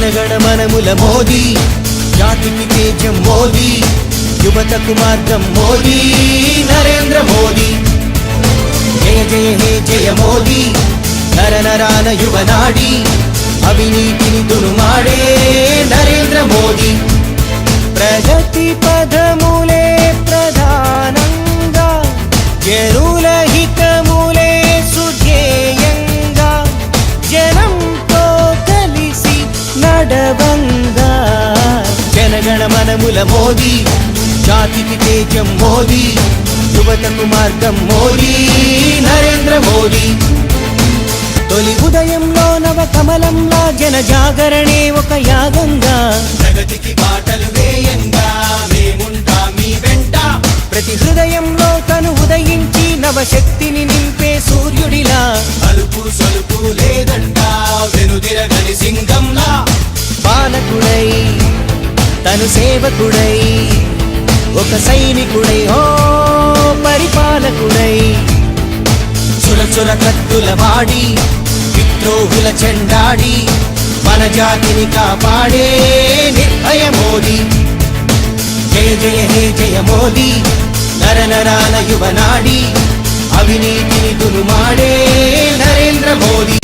జనగణమనముల మోదీ, జాతికి తేజం మోదీ, యువతకు మార్గం మోదీ, నరేంద్ర మోదీ. జయ జయ హే జయ మోదీ, నర నరాన యువనాడి, అవినీతిని దునుమాడే నరేంద్ర మోదీ. ప్రగతి పదములే ప్రధానంగా, జనుల హితములే సుధ్యేయంగా, జనంతో కలిసి నడవంగా. జనగణమనముల మోదీ, జాతికి తేజం మోదీ, యువతకు మార్గం మోదీ, నరేంద్ర మోదీ. తొలి ఉదయంలో నవ కమలంలా జన జాగరణే ఒక యాగంగా, ప్రగతికి బాటలు వేయంగా మేముంటా మీ వెంట. ప్రతి హృదయంలో తను ఉదయించి నవశక్తిని నింపే సూర్యుడిలా, అలుపు సొలుపు లేదంట వెనుదిరగని సింగంలా. పాలకుడై తను సేవకుడై, ఒక సైనికుడై ఓ పరిపాలకుడై, చురచుర కత్తుల వాడి, విద్రోహుల చెండాడి, మన జాతిని కాపాడే నిర్భయ మోదీ. జయ జయ హే జయ మోదీ, నర నరాల యువనాడి, అవినీతిని దునుమాడే నరేంద్ర మోదీ.